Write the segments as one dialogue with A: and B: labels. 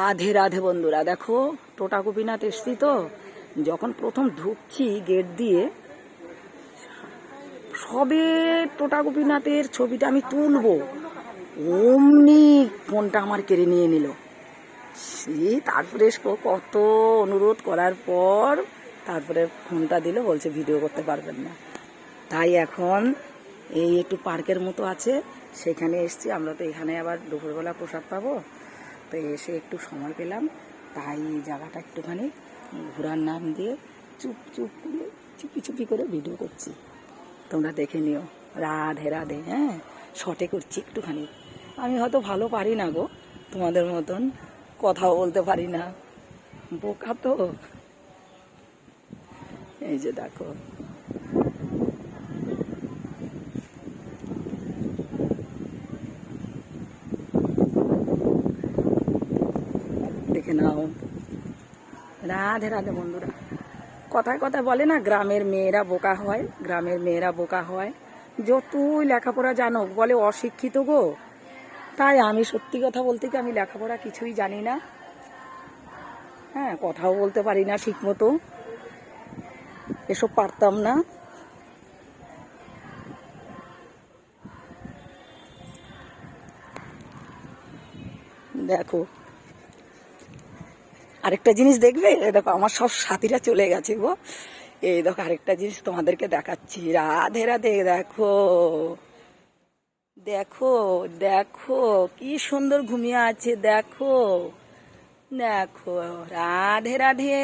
A: রাধে রাধে বন্ধুরা, দেখো টোটা গোপীনাথ এসছি তো। যখন প্রথম ঢুকছি গেট দিয়ে, সবে টোটা গোপীনাথের ছবিটা আমি তুলবো, অমনি ফোনটা আমার কেড়ে নিয়ে নিল। তারপরে কত অনুরোধ করার পর তারপরে ফোনটা দিল, বলছে ভিডিও করতে পারবেন না। তাই এখন এই একটু পার্কের মতো আছে, সেখানে এসছি। আমরা তো এখানে আবার দুপুরবেলা প্রসাদ পাবো, তো এসে একটু সময় পেলাম, তাই জায়গাটা একটুখানি ঘোরার নাম দিয়ে চুপি চুপি করে ভিডিও করছি। তোমরা দেখে নিও। রাধে রাধে। হ্যাঁ, শর্টে করছি একটুখানি। আমি হয়তো ভালো পারি না গো, তোমাদের মতন কথাও বলতে পারি না, বোকা তো। এই যে দেখো, দেখে নাও। রাধে রাধে বন্ধুরা। কথায় কথায় বলে না, গ্রামের মেয়েরা বোকা হয়, গ্রামের মেয়েরা বোকা হয়। যতই লেখাপড়া জানো, বলে অশিক্ষিত গো। তাই আমি সত্যি কথা বলতে কি, আমি লেখাপড়া কিছুই জানি না। হ্যাঁ, কথাও বলতে পারি না ঠিক মতো, এসব পারতাম না। দেখো আরেকটা জিনিস দেখবে, দেখো আমার সব সাথীরা চলে গেছে গো। এই দেখো আরেকটা জিনিস তোমাদেরকে দেখাচ্ছি। রাধে রাধে। দেখো দেখো দেখো কি সুন্দর ঘুমিয়ে আছে। দেখো দেখো, রাধে রাধে।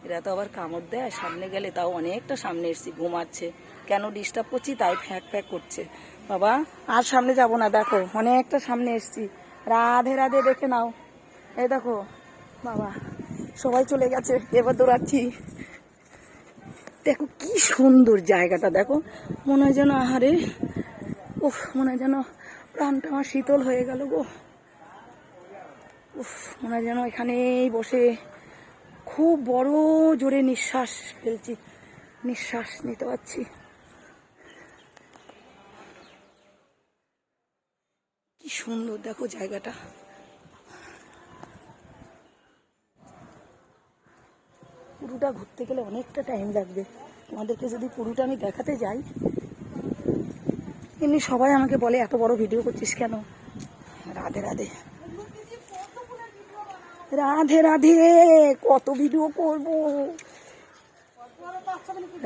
A: এরা তো আবার কামড় দেয় সামনে গেলে, তাও অনেকটা সামনে এসছি। ঘুমাচ্ছে, কেন ডিস্টার্ব করছি তাই ফ্যাঁক ফ্যাঁক করছে। বাবা আর সামনে যাব না, দেখো অনেকটা সামনে এসছি। রাধে রাধে, দেখে নাও। এই দেখো বাবা, সবাই চলে গেছে, এবার দৌড়াচ্ছি। দেখো কি সুন্দর জায়গাটা, দেখো মনে হয় যেন, আহারে উফ, মনে হয় যেন প্রাণটা আমার শীতল হয়ে গেল গো। উফ, মনে হয় যেন এখানেই বসে খুব বড় জোরে নিঃশ্বাস ফেলছি, নিঃশ্বাস নিতে পারছি। কি সুন্দর দেখো জায়গাটা। পুরোটা ঘুরতে গেলে অনেকটা টাইম লাগবে। তোমাদেরকে যদি পুরোটা আমি দেখাতে যাই, এমনি সবাই আমাকে বলে এত বড় ভিডিও করছিস কেন। রাধে রাধে। রাধে রাধে, কত ভিডিও করব।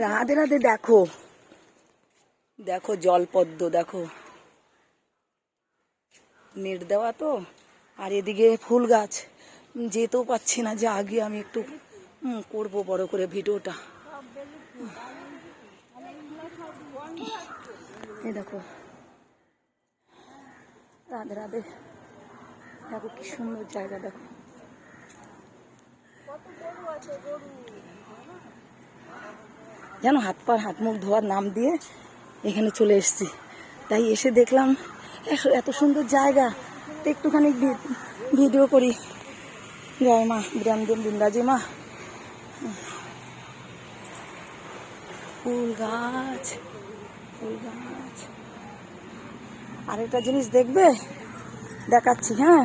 A: রাধে রাধে। দেখো দেখো জলপদ্ম, দেখো নেট দেওয়া তো, আর এদিকে ফুল গাছ। যেতেও পাচ্ছি না, যে আগে আমি একটু করব বড় করে ভিডিওটা। এই দেখো রাধে রাধে। দেখো কি সুন্দর জায়গা, দেখো যেন হাত মুখ ধোয়ার নাম দিয়ে এখানে চলে এসেছি। তাই এসে দেখলাম এত সুন্দর জায়গা, তো একটুখানি ভিডিও করি। জয় মা বৃন্দাজি মা। ফুল গাছ, ফুল গাছ। আরেকটা জিনিস দেখবে, দেখাচ্ছি। হ্যাঁ,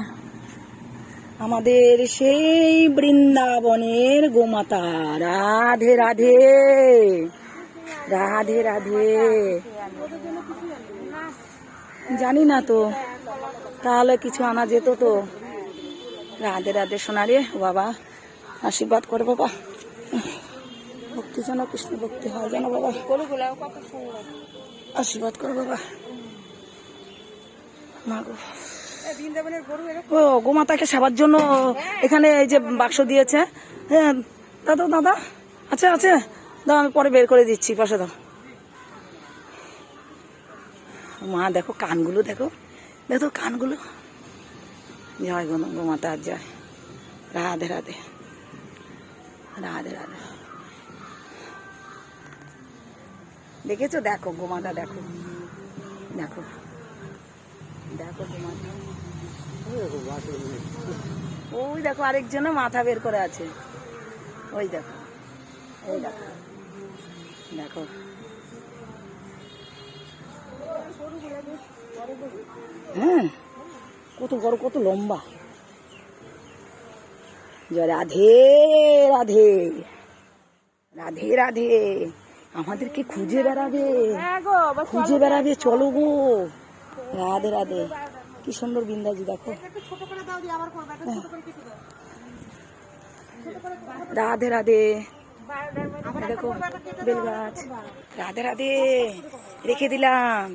A: আমাদের সেই বৃন্দাবনের গোমাতা। রাধে রাধে। রাধে রাধে। জানি না তো, তাহলে কিছু আনা যেত তো। রাধে রাধে সোনারে। বাবা আশীর্বাদ করে বাবা, ভক্তি যেন কৃষ্ণ ভক্তি হয় যেন বাবা, আশীর্বাদ করো বাবা। মা গো, ও গোমাতাকে সেবার জন্য এখানে এই যে বাক্স দিয়েছে। হ্যাঁ দাদা, দাদা আছে আছে, দাও আমি পরে বের করে দিচ্ছি, পাশে দাও। মা দেখো কানগুলো, দেখো দেখো কানগুলো। জয় গোমাতা, জয়। রাধে রাধে। রাধে রাধে। দেখেছো, দেখো গোমাতা, দেখো দেখো দেখো গোমাতা। ওই দেখো আরেকজনও মাথা বের করে আছে, ওই দেখো, ওই দেখো দেখো। হ্যাঁ, কত বড়, কত লম্বা। জয় রাধে রাধে, রাধে রাধে। আমাদেরকে খুঁজে বেড়াবে, খুঁজে বেড়াবে, চলো গো। রাধে রাধে। কি সুন্দর বিন্দাজি দেখো। রাধে রাধে। দেখো বেল গাছ। রাধে রাধে রেখে দিলাম।